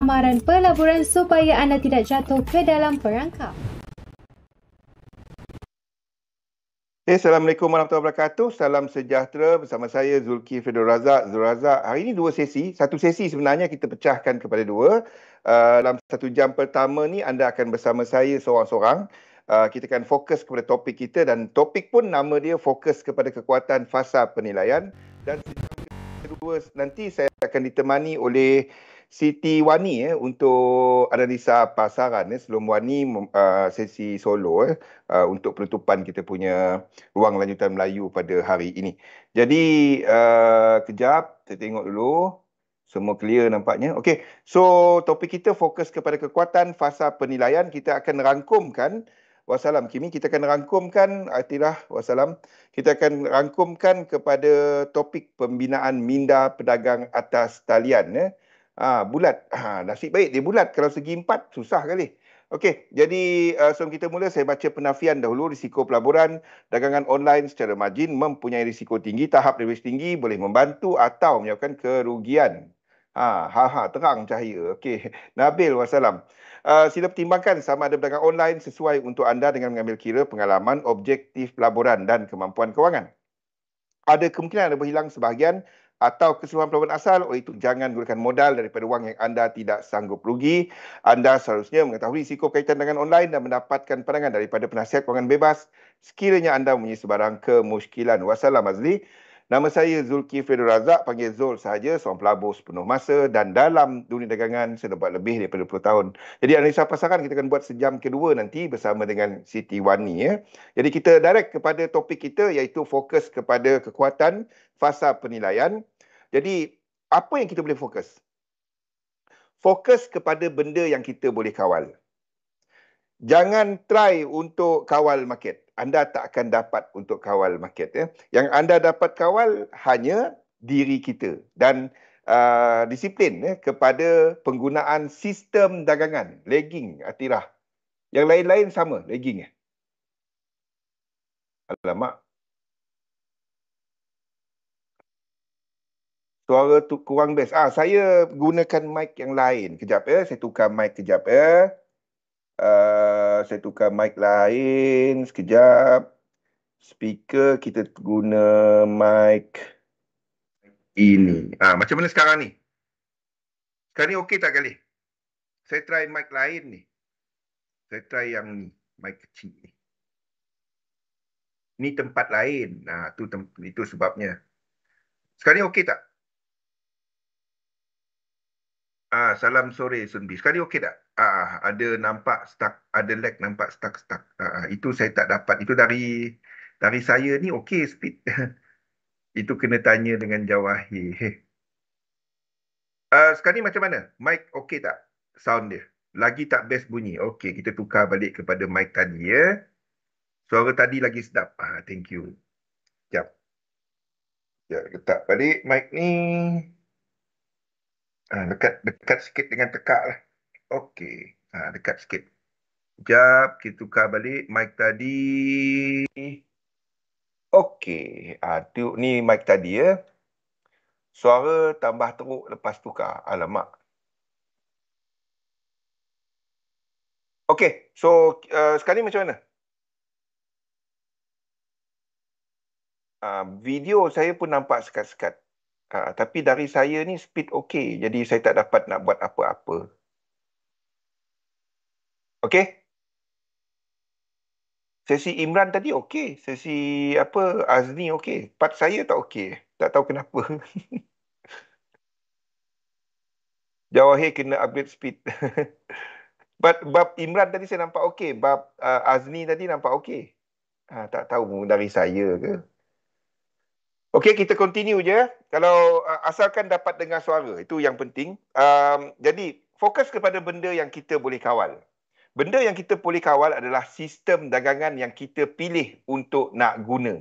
amaran pelaburan supaya anda tidak jatuh ke dalam perangkap. Assalamualaikum warahmatullahi wabarakatuh. Salam sejahtera bersama saya Zulkifli Razak. Zul Razak. Hari ini dua sesi. Satu sesi sebenarnya kita pecahkan kepada dua. Dalam 1 jam pertama ni anda akan bersama saya seorang-seorang. Kita akan fokus kepada topik kita dan topik pun nama dia fokus kepada kekuatan fasa penilaian. Dan sesi kedua nanti saya akan ditemani oleh Siti Wani untuk analisa pasaran sebelum Wani sesi solo untuk penutupan kita punya ruang lanjutan Melayu pada hari ini. Jadi kejap saya tengok dulu. Semua clear nampaknya. Okey. So topik kita fokus kepada kekuatan fasa penilaian. Kita akan rangkumkan wassalam Kimi, kita akan rangkumkan Atirah wassalam. Kita akan rangkumkan kepada topik pembinaan minda pedagang atas talian bulat. Nasib baik dia bulat. Kalau segi 4 susah kali. Okey, jadi sebelum kita mula saya baca penafian dahulu. Risiko pelaburan dagangan online secara margin mempunyai risiko tinggi. Tahap leverage tinggi boleh membantu atau menyebabkan kerugian. Terang cahaya. Okey, Nabil wassalam. Sila pertimbangkan sama ada berdagang online sesuai untuk anda dengan mengambil kira pengalaman, objektif pelaburan dan kemampuan kewangan. Ada kemungkinan anda berhilang sebahagian atau keseluruhan pelaburan asal, oleh itu jangan gunakan modal daripada wang yang anda tidak sanggup rugi. Anda seharusnya mengetahui risiko kaitan dengan online dan mendapatkan pandangan daripada penasihat kewangan bebas sekiranya anda mempunyai sebarang kemusykilan. Wassalam Azli. Nama saya Zulkifli Razak, panggil Zul sahaja, seorang pelabur sepenuh masa dan dalam dunia dagangan saya dah buat lebih daripada 20 tahun. Jadi analisa pasaran kita akan buat sejam kedua nanti bersama dengan Siti Wani. Jadi kita direct kepada topik kita iaitu fokus kepada kekuatan fasa penilaian. Jadi apa yang kita boleh fokus? Fokus kepada benda yang kita boleh kawal. Jangan try untuk kawal market. Anda tak akan dapat untuk kawal market. Yang anda dapat kawal hanya diri kita dan disiplin kepada penggunaan sistem dagangan. Lagging, Atirah. Yang lain-lain sama, lagging. Alamak. Suara tu kurang best. Saya gunakan mic yang lain. Kejap saya tukar mic kejap saya tukar mic lain sekejap. Speaker kita guna mic ini. Macam mana sekarang ni? Sekarang ni okey tak kali? Saya try mic lain ni. Saya try yang ni, mic kecil ni. Ni tempat lain. Itu sebabnya. Sekarang ni okey tak? Salam sore Sunbi. Sekarang ni okey tak? Ada nampak stuck, ada lag nampak stuck. Itu saya tak dapat. Itu dari saya ni okey speed. Itu kena tanya dengan Jawahir. Sekarang ni macam mana? Mic okey tak? Sound dia. Lagi tak best bunyi. Okey, kita tukar balik kepada mic tadi Suara tadi lagi sedap. Thank you. Sekejap. Letak balik mic ni. Dekat sikit dengan tekak lah. Okey. Dekat sikit. Sekejap, kita tukar balik mic tadi. Okey. Ni mic tadi Suara tambah teruk lepas tukar. Alamak. Okey. So, sekarang ni macam mana? Video saya pun nampak sekat-sekat. Tapi dari saya ni speed okey. Jadi saya tak dapat nak buat apa-apa. Okey? Sesi Imran tadi okey. Sesi Azni okey. Part saya tak okey. Tak tahu kenapa. Jawahir kena upgrade speed. Bab Imran tadi saya nampak okey. Bab Azni tadi nampak okey. Tak tahu dari saya ke. Okey, kita continue je. Kalau asalkan dapat dengar suara. Itu yang penting. Jadi, fokus kepada benda yang kita boleh kawal. Benda yang kita boleh kawal adalah sistem dagangan yang kita pilih untuk nak guna.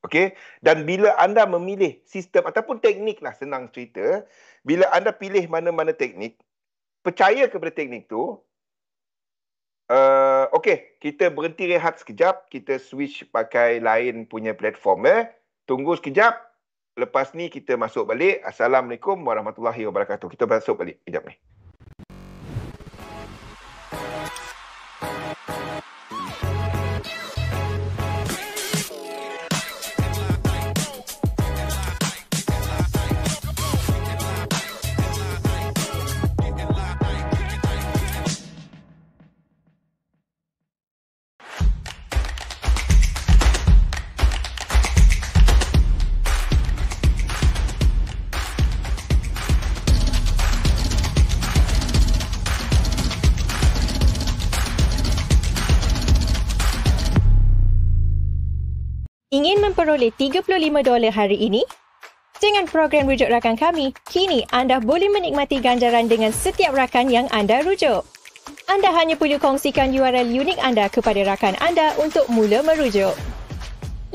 Okey? Dan bila anda memilih sistem ataupun teknik lah, senang cerita. Bila anda pilih mana-mana teknik, percaya kepada teknik tu. Okey, kita berhenti rehat sekejap. Kita switch pakai lain punya platform. Tunggu sekejap. Lepas ni kita masuk balik. Assalamualaikum warahmatullahi wabarakatuh. Kita masuk balik. Kejap ni. Ingin memperoleh $35 hari ini? Dengan program rujuk rakan kami, kini anda boleh menikmati ganjaran dengan setiap rakan yang anda rujuk. Anda hanya perlu kongsikan URL unik anda kepada rakan anda untuk mula merujuk.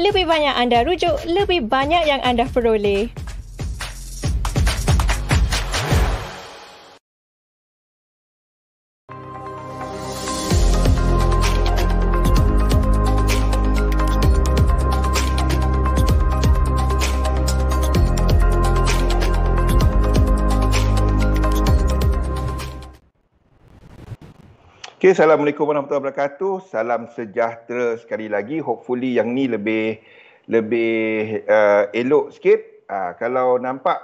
Lebih banyak anda rujuk, lebih banyak yang anda peroleh. Okay, Assalamualaikum warahmatullahi wabarakatuh. Salam sejahtera sekali lagi. Hopefully yang ni lebih elok sikit. Kalau nampak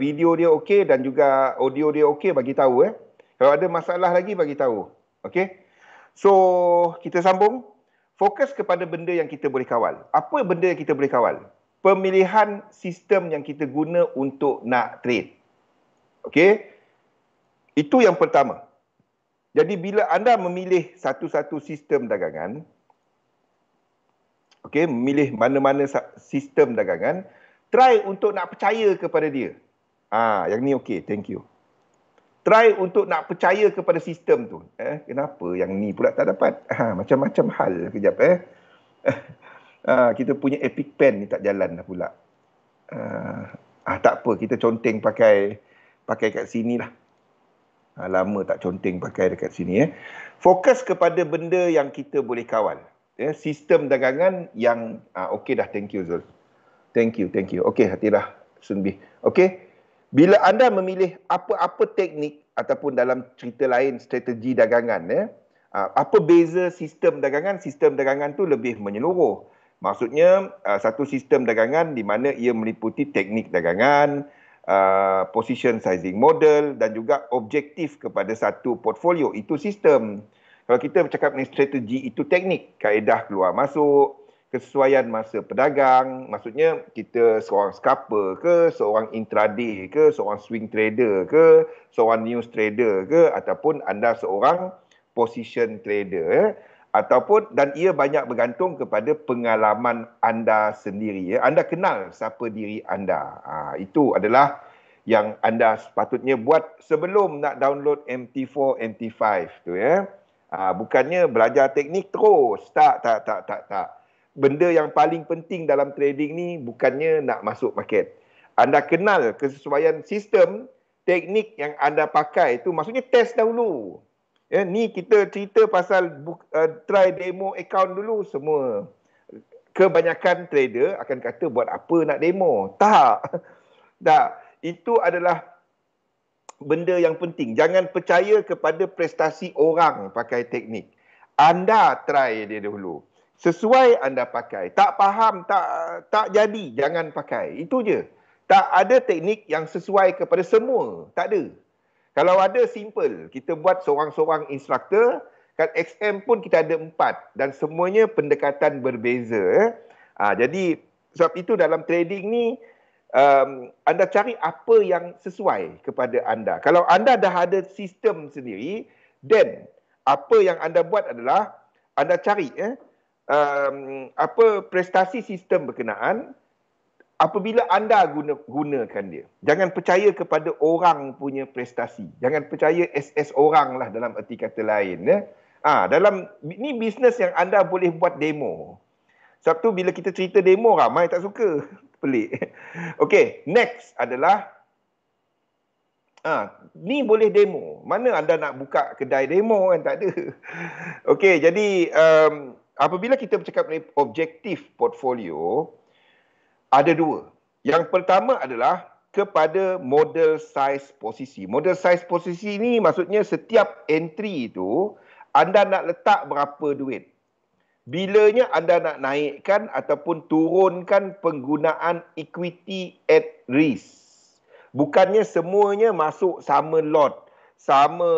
video dia okey dan juga audio dia okey, bagi tahu. Kalau ada masalah lagi, bagi tahu. Okey. So, kita sambung. Fokus kepada benda yang kita boleh kawal. Apa benda yang kita boleh kawal? Pemilihan sistem yang kita guna untuk nak trade. Okey. Itu yang pertama. Jadi bila anda memilih satu-satu sistem dagangan, okey, memilih mana-mana sistem dagangan, try untuk nak percaya kepada dia. Yang ni okey, thank you. Try untuk nak percaya kepada sistem tu. Kenapa yang ni pula tak dapat? Macam-macam hal. Kejap kita punya Epic Pen ni tak jalan dah pula. Tak apa, kita conteng pakai kat sini lah. Lama tak conteng pakai dekat sini. Fokus kepada benda yang kita boleh kawal. Sistem dagangan yang okey dah, thank you Zul. Thank you. Okey, Hatirah Sunbi. Okey. Bila anda memilih apa-apa teknik ataupun dalam cerita lain strategi dagangan, apa beza sistem dagangan? Sistem dagangan tu lebih menyeluruh. Maksudnya satu sistem dagangan di mana ia meliputi teknik dagangan, position sizing model dan juga objektif kepada satu portfolio. Itu sistem. Kalau kita bercakap mengenai strategi, itu teknik, kaedah keluar masuk, kesesuaian masa pedagang. Maksudnya kita seorang scalper ke, seorang intraday ke, seorang swing trader ke, seorang news trader ke, ataupun anda seorang position trader. Ataupun, dan ia banyak bergantung kepada pengalaman anda sendiri. Anda kenal siapa diri anda. Itu adalah yang anda sepatutnya buat sebelum nak download MT4, MT5 tu bukannya belajar teknik terus. Tak. Benda yang paling penting dalam trading ni bukannya nak masuk market. Anda kenal kesesuaian sistem, teknik yang anda pakai tu, maksudnya test dahulu. Ni kita cerita pasal try demo account dulu semua. Kebanyakan trader akan kata buat apa nak demo. Tak. Itu adalah benda yang penting. Jangan percaya kepada prestasi orang pakai teknik. Anda try dia dulu. Sesuai anda pakai. Tak faham, tak jadi, jangan pakai. Itu je. Tak ada teknik yang sesuai kepada semua. Tak ada. Kalau ada, simple. Kita buat seorang-seorang instruktor. Kat XM pun kita ada 4. Dan semuanya pendekatan berbeza. Jadi, sebab itu dalam trading ni, anda cari apa yang sesuai kepada anda. Kalau anda dah ada sistem sendiri, then apa yang anda buat adalah, anda cari apa prestasi sistem berkenaan. Apabila anda gunakan dia, jangan percaya kepada orang punya prestasi. Jangan percaya SS orang lah dalam erti kata lain. Dalam ni bisnes yang anda boleh buat demo. Sebab tu bila kita cerita demo, ramai tak suka. Pelik. Okey, next adalah ni boleh demo. Mana anda nak buka kedai demo kan? Tak ada. Okey, jadi apabila kita bercakap mengenai objektif portfolio, ada 2. Yang pertama adalah kepada model size posisi. Model size posisi ni maksudnya setiap entry itu anda nak letak berapa duit. Bilanya anda nak naikkan ataupun turunkan penggunaan equity at risk. Bukannya semuanya masuk sama lot, sama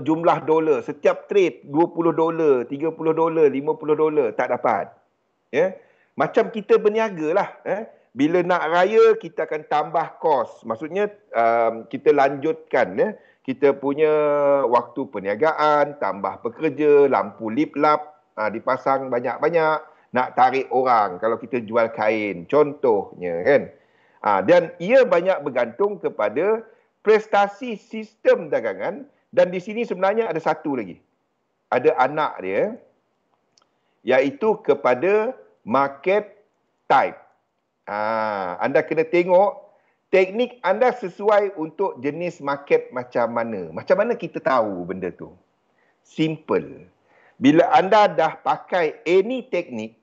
jumlah dolar. Setiap trade $20, $30, $50 tak dapat. Macam kita berniaga lah. Bila nak raya, kita akan tambah kos. Maksudnya kita lanjutkan kita punya waktu perniagaan, tambah pekerja, lampu lip-lap, dipasang banyak-banyak, nak tarik orang kalau kita jual kain, contohnya kan. Dan ia banyak bergantung kepada prestasi sistem dagangan, dan di sini sebenarnya ada satu lagi. Ada anak dia, iaitu kepada market type. Anda kena tengok teknik anda sesuai untuk jenis market macam mana. Macam mana kita tahu benda tu? Simple. Bila anda dah pakai any teknik,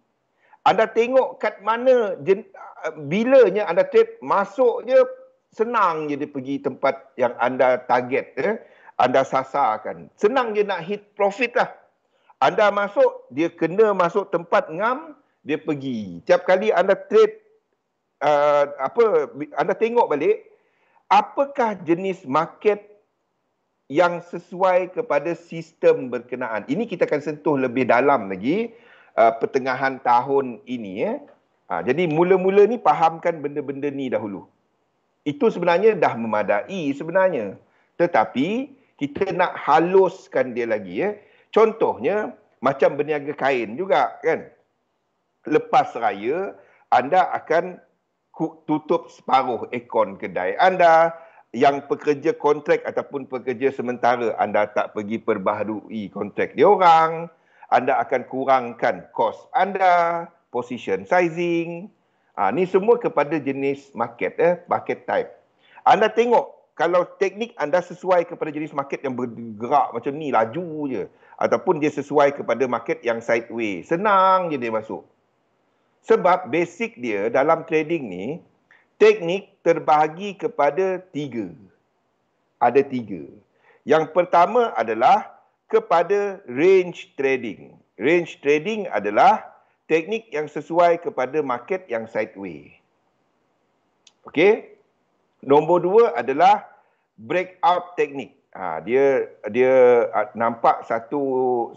anda tengok kat mana, bilanya anda trade, masuk je, senang je dia pergi tempat yang anda target, anda sasarkan. Senang je nak hit profit lah. Anda masuk, dia kena masuk tempat ngam, dia pergi. Tiap kali anda trade, anda tengok balik, apakah jenis market yang sesuai kepada sistem berkenaan. Ini kita akan sentuh lebih dalam lagi pertengahan tahun ini. Jadi mula-mula ni fahamkan benda-benda ni dahulu. Itu sebenarnya dah memadai sebenarnya. Tetapi kita nak haluskan dia lagi. Contohnya macam berniaga kain juga kan. Lepas raya anda akan tutup separuh akaun kedai anda. Yang pekerja kontrak ataupun pekerja sementara, anda tak pergi perbaharui kontrak dia orang. Anda akan kurangkan kos anda, position sizing. Ni semua kepada jenis market, market type. Anda tengok, kalau teknik anda sesuai kepada jenis market yang bergerak macam ni, laju je. Ataupun dia sesuai kepada market yang sideways, senang je dia masuk. Sebab basic dia dalam trading ni, teknik terbahagi kepada 3. Ada 3. Yang pertama adalah kepada range trading. Range trading adalah teknik yang sesuai kepada market yang sideways. Okey. Nombor 2 adalah breakout teknik. Dia nampak satu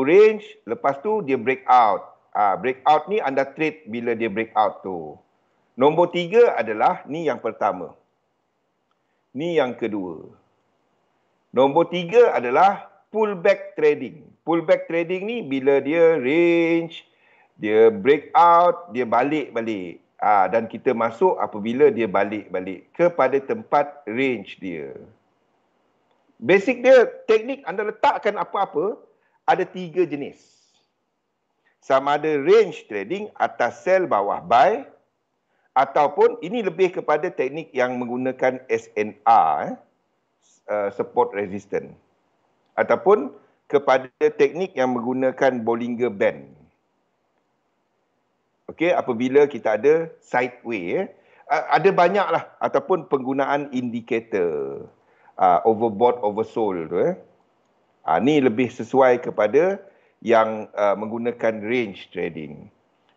range, lepas tu dia breakout. Breakout ni anda trade bila dia breakout tu. Nombor 3 adalah, ni yang pertama. Ni yang kedua. Nombor 3 adalah pullback trading. Pullback trading ni bila dia range, dia breakout, dia balik-balik. Dan kita masuk apabila dia balik-balik kepada tempat range dia. Basic dia, teknik anda letakkan apa-apa, ada 3 jenis. Sama ada range trading, atas sell, bawah buy, ataupun ini lebih kepada teknik yang menggunakan SNR, support resistance. Ataupun kepada teknik yang menggunakan Bollinger Band. Okey, apabila kita ada sideways, ada banyaklah, ataupun penggunaan indikator, overbought, oversold tu. Ni lebih sesuai kepada yang menggunakan range trading.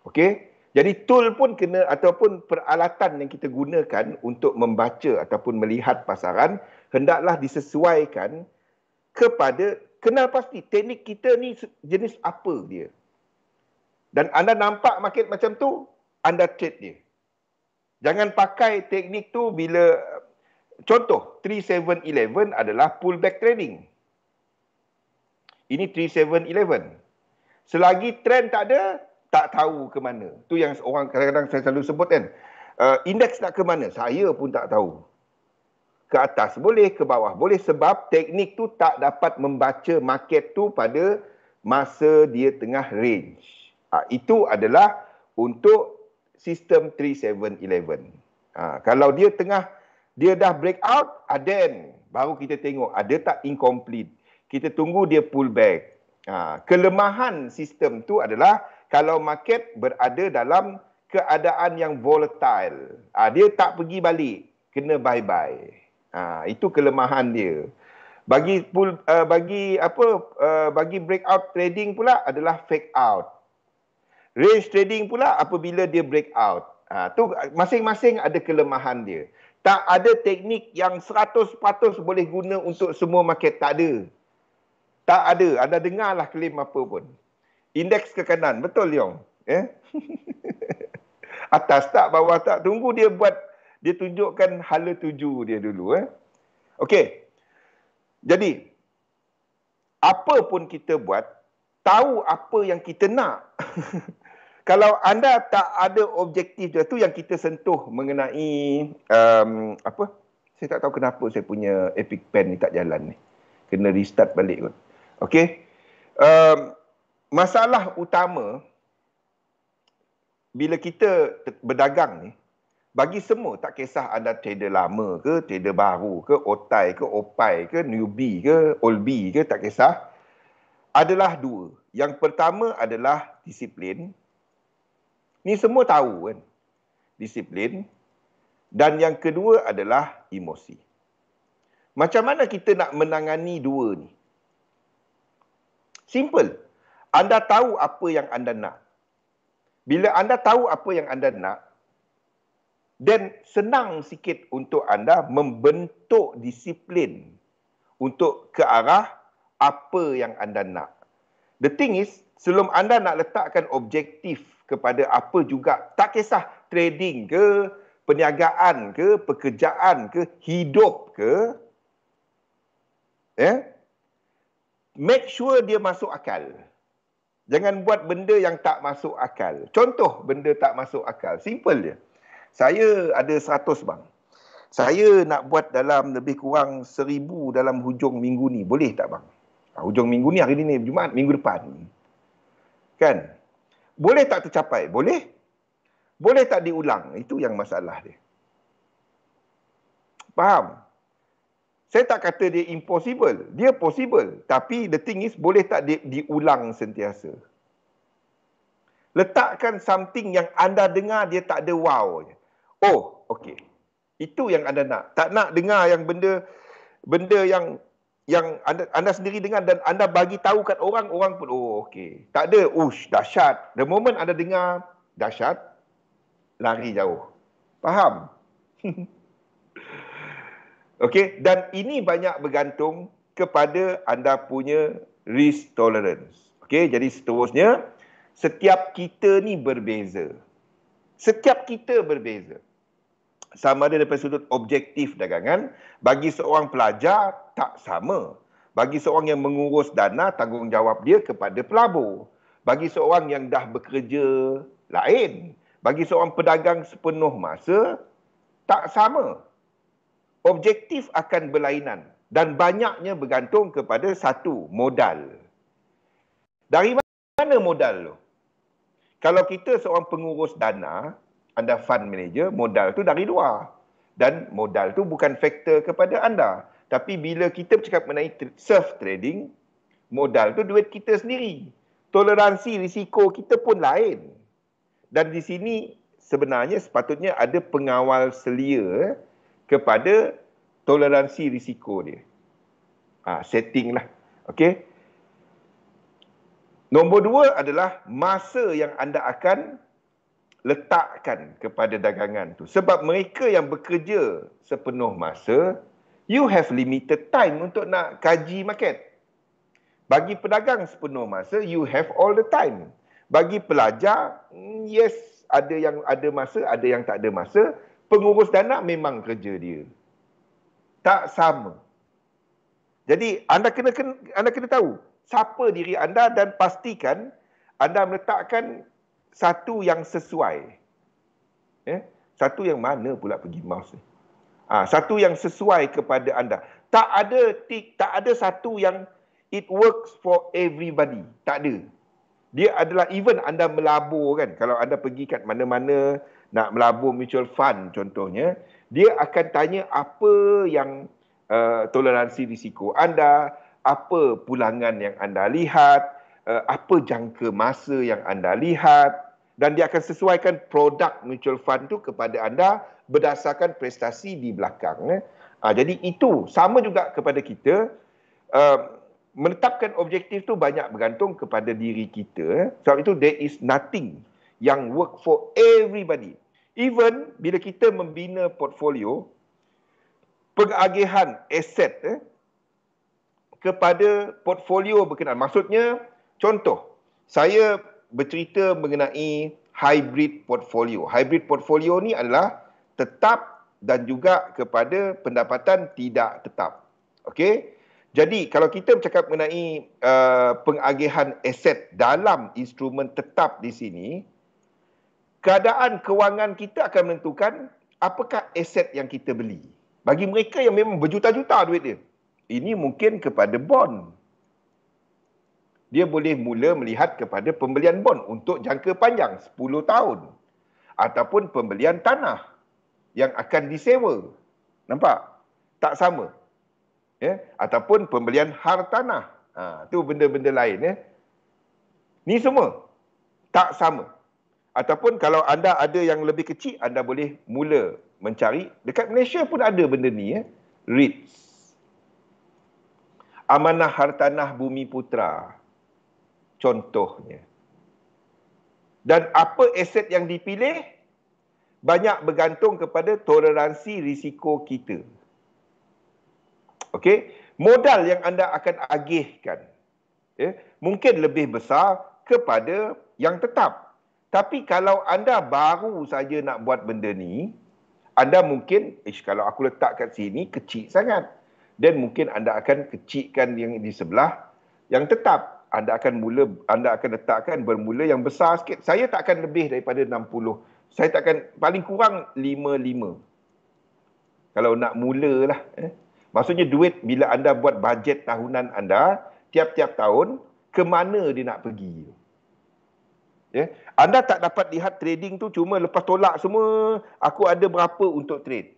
Okey. Jadi tool pun kena, ataupun peralatan yang kita gunakan untuk membaca ataupun melihat pasaran, hendaklah disesuaikan kepada, kenal pasti teknik kita ni jenis apa dia. Dan anda nampak market macam tu, anda trade dia. Jangan pakai teknik tu bila, contoh 3711 adalah pullback trading. Ini 3711. Selagi trend tak ada, tak tahu ke mana. Tu yang orang kadang-kadang saya selalu sebut kan. Indeks nak ke mana? Saya pun tak tahu. Ke atas boleh, ke bawah boleh, sebab teknik tu tak dapat membaca market tu pada masa dia tengah range. Itu adalah untuk sistem 3711. Kalau dia dah breakout, then baru kita tengok ada tak incomplete. Kita tunggu dia pull back. Kelemahan sistem tu adalah kalau market berada dalam keadaan yang volatile. Dia tak pergi balik, kena bye-bye. Itu kelemahan dia. Bagi breakout trading pula adalah fake out. Range trading pula apabila dia breakout. Tu masing-masing ada kelemahan dia. Tak ada teknik yang 100% boleh guna untuk semua market, tak ada. Tak ada. Anda dengarlah klaim apa pun. Indeks ke kanan, betul Leong? Atas tak, bawah tak. Tunggu dia buat, dia tunjukkan hala tuju dia dulu. Okey. Jadi, apa pun kita buat, tahu apa yang kita nak. Kalau anda tak ada objektif dia, tu yang kita sentuh mengenai apa? Saya tak tahu kenapa saya punya Epic Pen ni tak jalan ni. Kena restart balik kot. Okey. Masalah utama bila kita berdagang ni, bagi semua, tak kisah anda trader lama ke, trader baru ke, otai ke, opai ke, newbie ke, oldbie ke, tak kisah. Adalah dua. Yang pertama adalah disiplin. Ni semua tahu kan. Disiplin. Dan yang kedua adalah emosi. Macam mana kita nak menangani dua ni? Simple. Anda tahu apa yang anda nak. Bila anda tahu apa yang anda nak, then senang sikit untuk anda membentuk disiplin untuk ke arah apa yang anda nak. The thing is, sebelum anda nak letakkan objektif kepada apa juga, tak kisah trading ke, perniagaan ke, pekerjaan ke, hidup ke, make sure dia masuk akal. Jangan buat benda yang tak masuk akal. Contoh benda tak masuk akal. Simple je. Saya ada 100 bang. Saya nak buat dalam lebih kurang 1000 dalam hujung minggu ni. Boleh tak bang? Hujung minggu ni, hari ni Jumaat, minggu depan. Kan? Boleh tak tercapai? Boleh. Boleh tak diulang? Itu yang masalah dia. Faham? Saya tak kata dia impossible. Dia possible. Tapi the thing is, boleh tak diulang sentiasa? Letakkan something yang anda dengar dia tak ada wow. Oh, okey. Itu yang anda nak. Tak nak dengar yang benda yang anda sendiri dengar dan anda bagi tahu kat orang pun, oh okey. Tak ada, dahsyat. The moment anda dengar dahsyat, lari jauh. Faham? Okey, dan ini banyak bergantung kepada anda punya risk tolerance. Okey, jadi seterusnya, setiap kita ni berbeza. Setiap kita berbeza. Sama ada daripada sudut objektif dagangan, bagi seorang pelajar tak sama. Bagi seorang yang mengurus dana, tanggungjawab dia kepada pelabur. Bagi seorang yang dah bekerja, lain. Bagi seorang pedagang sepenuh masa, tak sama. Objektif akan berlainan dan banyaknya bergantung kepada satu, modal. Dari mana modal tu? Kalau kita seorang pengurus dana, anda fund manager, modal tu dari luar. Dan modal tu bukan faktor kepada anda. Tapi bila kita bercakap mengenai surf trading, modal tu duit kita sendiri. Toleransi risiko kita pun lain. Dan di sini sebenarnya sepatutnya ada pengawal selia kepada toleransi risiko dia. Setting lah. Okey. Nombor 2 adalah masa yang anda akan letakkan kepada dagangan tu. Sebab mereka yang bekerja sepenuh masa, you have limited time untuk nak kaji market. Bagi pedagang sepenuh masa, you have all the time. Bagi pelajar, yes, ada yang ada masa, ada yang tak ada masa. Pengurus dana memang kerja dia. Tak sama. Jadi anda kena tahu siapa diri anda dan pastikan anda meletakkan satu yang sesuai. Satu yang mana pula pergi mouse ni? Satu yang sesuai kepada anda. Tak ada satu yang it works for everybody. Tak ada. Dia adalah even anda melabur kan. Kalau anda pergi kat mana-mana nak melabur mutual fund contohnya, dia akan tanya apa yang toleransi risiko anda, apa pulangan yang anda lihat, apa jangka masa yang anda lihat, dan dia akan sesuaikan produk mutual fund tu kepada anda berdasarkan prestasi di belakang. Jadi itu sama juga kepada kita. Menetapkan objektif tu banyak bergantung kepada diri kita. Sebab itu there is nothing yang work for everybody. Even bila kita membina portfolio, pengagihan aset kepada portfolio berkenaan. Maksudnya, contoh, saya bercerita mengenai hybrid portfolio. Hybrid portfolio ni adalah tetap dan juga kepada pendapatan tidak tetap. Okey? Jadi kalau kita bercakap mengenai pengagihan aset dalam instrumen tetap di sini, keadaan kewangan kita akan menentukan apakah aset yang kita beli. Bagi mereka yang memang berjuta-juta duit dia, ini mungkin kepada bond. Dia boleh mula melihat kepada pembelian bond untuk jangka panjang 10 tahun. Ataupun pembelian tanah yang akan disewa. Nampak? Tak sama. Ya? Ataupun pembelian hartanah. Itu benda-benda lain. Ya? Ni semua tak sama. Ataupun kalau anda ada yang lebih kecil, anda boleh mula mencari. Dekat Malaysia pun ada benda ni. Ya? REITs. Amanah Hartanah Bumi Putra. Contohnya. Dan apa aset yang dipilih, banyak bergantung kepada toleransi risiko kita. Okey, modal yang anda akan agihkan mungkin lebih besar kepada yang tetap. Tapi kalau anda baru saja nak buat benda ni, anda mungkin, kalau aku letak kat sini, kecil sangat. Dan mungkin anda akan kecilkan yang di sebelah yang tetap. Anda akan letakkan bermula yang besar sikit. Saya tak akan lebih daripada 60. Saya tak akan, paling kurang 55. Kalau nak mula lah. Maksudnya duit bila anda buat bajet tahunan anda, tiap-tiap tahun, ke mana dia nak pergi. Ya? Anda tak dapat lihat trading tu cuma lepas tolak semua, aku ada berapa untuk trade.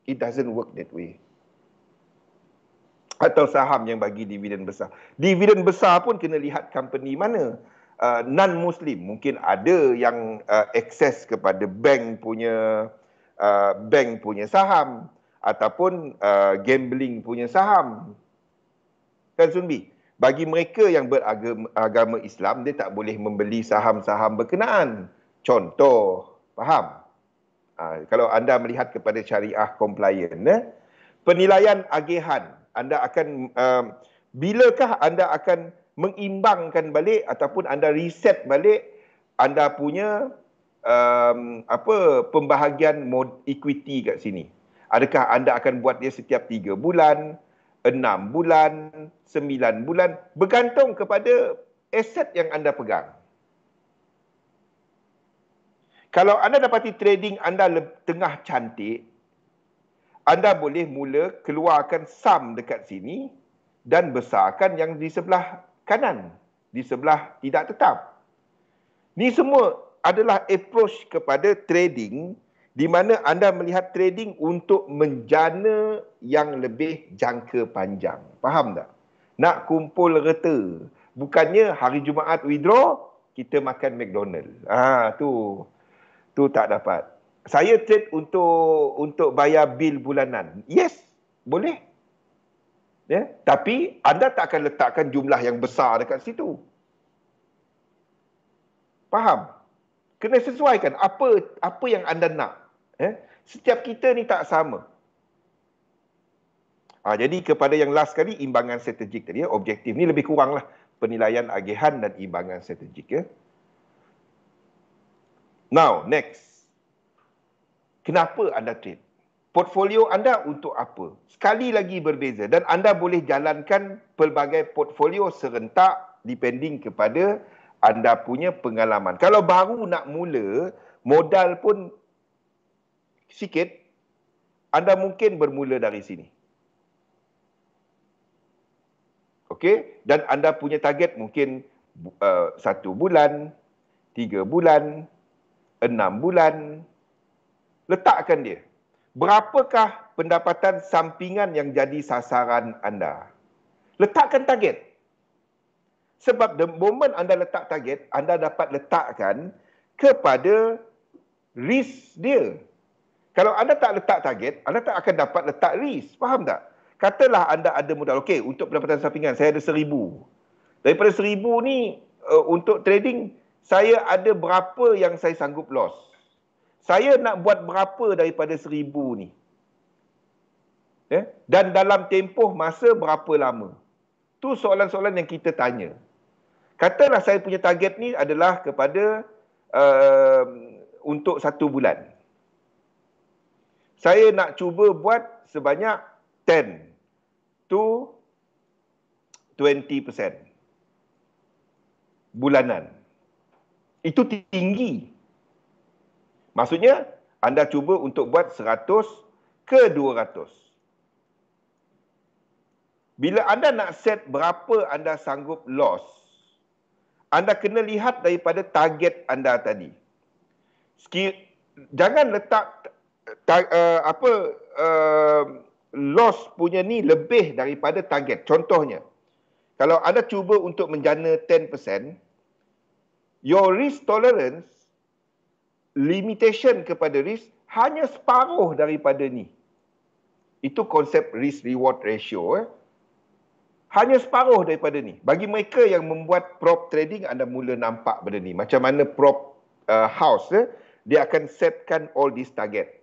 It doesn't work that way. Atau saham yang bagi dividen besar. Dividen besar pun kena lihat company mana. Non-Muslim mungkin ada yang akses kepada bank punya saham. Ataupun gambling punya saham. Kan Sunbi? Bagi mereka yang beragama Islam, dia tak boleh membeli saham-saham berkenaan. Contoh, faham? Kalau anda melihat kepada syariah compliant, penilaian agihan, anda akan, bilakah anda akan mengimbangkan balik ataupun anda reset balik anda punya pembahagian equity kat sini. Adakah anda akan buat dia setiap 3 bulan, 6 bulan, 9 bulan, bergantung kepada aset yang anda pegang. Kalau anda dapati trading anda tengah cantik, anda boleh mula keluarkan sum dekat sini dan besarkan yang di sebelah kanan, di sebelah tidak tetap. Ni semua adalah approach kepada trading di mana anda melihat trading untuk menjana yang lebih jangka panjang. Faham tak? Nak kumpul reta. Bukannya hari Jumaat withdraw, kita makan McDonald. Tu tak dapat. Saya trade untuk bayar bil bulanan. Yes, boleh. Ya, tapi anda tak akan letakkan jumlah yang besar dekat situ. Faham? Kena sesuaikan apa yang anda nak. Setiap kita ni tak sama. Jadi kepada yang last kali, imbangan strategik tadi, objektif ni lebih kuranglah penilaian agihan dan imbangan strategik. Now, next. Kenapa anda trade? Portfolio anda untuk apa? Sekali lagi berbeza dan anda boleh jalankan pelbagai portfolio serentak depending kepada anda punya pengalaman. Kalau baru nak mula, modal pun sikit, anda mungkin bermula dari sini. Okey? Dan anda punya target mungkin 1 bulan, 3 bulan, 6 bulan. Letakkan dia. Berapakah pendapatan sampingan yang jadi sasaran anda? Letakkan target. Sebab the moment anda letak target, anda dapat letakkan kepada risk dia. Kalau anda tak letak target, anda tak akan dapat letak risk. Faham tak? Katalah anda ada modal. Okey, untuk pendapatan sampingan, saya ada 1,000. Daripada 1,000 ni, untuk trading, saya ada berapa yang saya sanggup loss. Saya nak buat berapa daripada 1,000 ni? Dan dalam tempoh masa berapa lama? Tu soalan-soalan yang kita tanya. Katalah saya punya target ni adalah kepada untuk 1 bulan. Saya nak cuba buat sebanyak 10 to 20% bulanan. Itu tinggi. Maksudnya, anda cuba untuk buat 100 ke 200. Bila anda nak set berapa anda sanggup loss, anda kena lihat daripada target anda tadi. Jangan letak loss punya ni lebih daripada target. Contohnya, kalau anda cuba untuk menjana 10%, your risk tolerance, limitation kepada risk, hanya separuh daripada ni. Itu konsep risk reward ratio. Hanya separuh daripada ni. Bagi mereka yang membuat prop trading, anda mula nampak benda ni. Macam mana prop house, dia akan setkan all this target.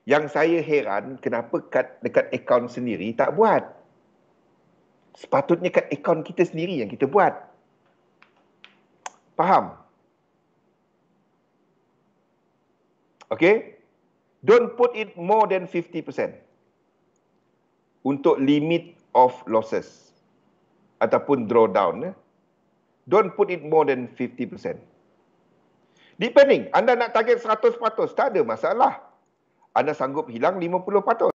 Yang saya heran, kenapa dekat akaun sendiri tak buat? Sepatutnya kat akaun kita sendiri yang kita buat. Faham? Okay? Don't put it more than 50% untuk limit of losses ataupun drawdown. Don't put it more than 50%. Depending, anda nak target 100%, tak ada masalah. Anda sanggup hilang 50%.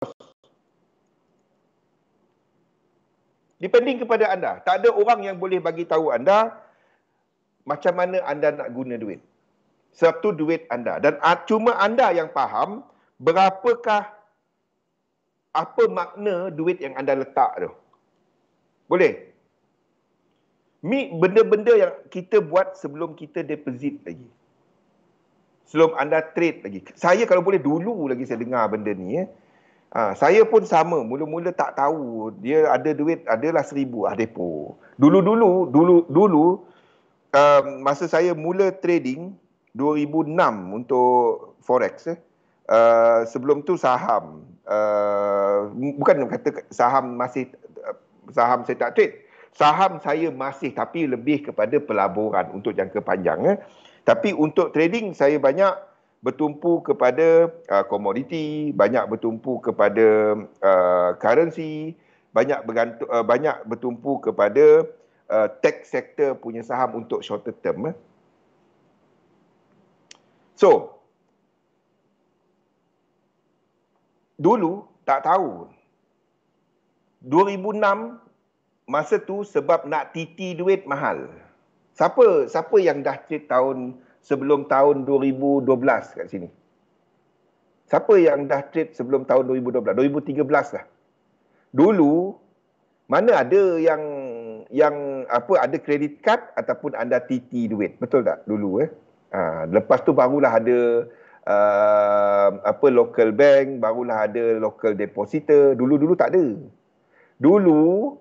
Depending kepada anda. Tak ada orang yang boleh bagi tahu anda macam mana anda nak guna duit. Sebab tu duit anda. Dan cuma anda yang faham berapakah, apa makna duit yang anda letak tu. Boleh? Benda-benda yang kita buat sebelum kita deposit lagi. Sebelum anda trade lagi. Saya kalau boleh dulu lagi saya dengar benda ni. Saya pun sama. Mula-mula tak tahu. Dia ada duit, adalah 1,000 depo. Dulu, masa saya mula trading 2006 untuk forex. Sebelum tu saham. Bukan kata saham saham saya tak trade. Saham saya masih, tapi lebih kepada pelaburan untuk jangka panjang. Tapi untuk trading saya banyak bertumpu kepada komoditi, banyak bertumpu kepada currency, banyak bertumpu kepada tech sector punya saham untuk shorter term. So, dulu tak tahu. 2006 masa tu sebab nak TT duit mahal. Siapa yang dah trade sebelum tahun 2012 kat sini? Siapa yang dah trade sebelum tahun 2012? 2013 lah. Dulu mana ada yang ada credit card ataupun anda TT duit. Betul tak dulu lepas tu barulah ada local bank, barulah ada local depositor. Dulu tak ada. Dulu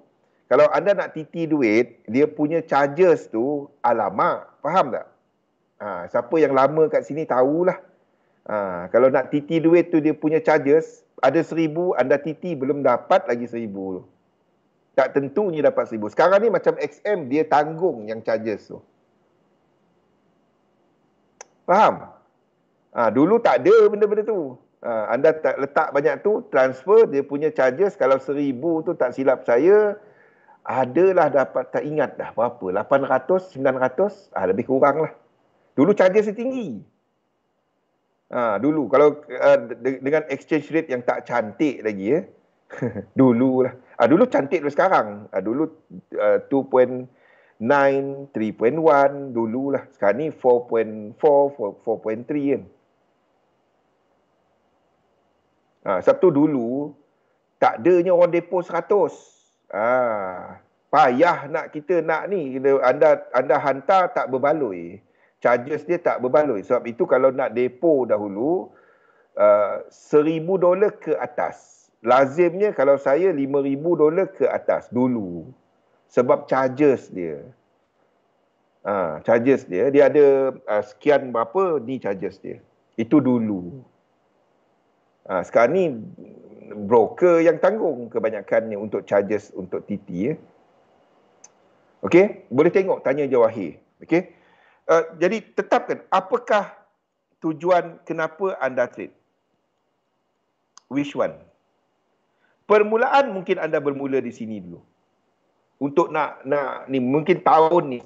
kalau anda nak TT duit, dia punya charges tu alamak, faham tak? Siapa yang lama kat sini tahulah. Kalau nak TT duit tu dia punya charges, ada 1,000, anda TT belum dapat lagi 1,000. Tak tentunya dapat 1,000. Sekarang ni macam XM, dia tanggung yang charges tu. Faham? Dulu tak ada benda-benda tu. Anda tak letak banyak tu, transfer, dia punya charges, kalau 1,000 tu tak silap saya, adalah dapat, tak ingat dah berapa, 800, 900, lebih kurang lah. Dulu charges dia tinggi. Dulu, kalau dengan exchange rate yang tak cantik lagi, dulu lah. Dulu cantik dulu sekarang. Dulu 2.9, 3.1, dulu lah. Sekarang ni 4.4, 4.3 kan. Sebab tu dulu, tak adanya orang depo 100. Payah kita nak ni. Anda hantar tak berbaloi. Charges dia tak berbaloi. Sebab itu kalau nak depo dahulu, $1,000 ke atas. Lazimnya kalau saya $5,000 ke atas dulu. Sebab charges dia. Charges dia ada sekian berapa ni charges dia. Itu dulu. Sekarang ni broker yang tanggung kebanyakannya untuk charges untuk TT. Okey, boleh tengok, tanya Jawahir. Okey. Jadi tetapkan apakah tujuan kenapa anda trade. Which one? Permulaan mungkin anda bermula di sini dulu. untuk nak ni mungkin tahun ni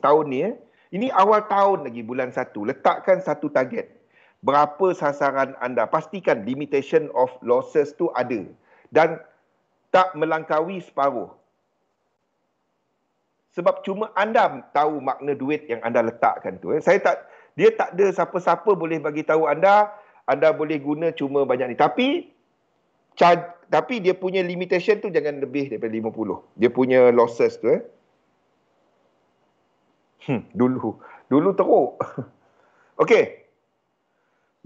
ini awal tahun lagi bulan 1, letakkan satu target. Berapa sasaran anda? Pastikan limitation of losses tu ada dan tak melangkaui separuh. Sebab cuma anda tahu makna duit yang anda letakkan tu. Dia tak ada siapa-siapa boleh bagi tahu anda boleh guna cuma banyak ni. Tapi dia punya limitation tu jangan lebih daripada 50. Dia punya losses tu. Dulu teruk. Okey.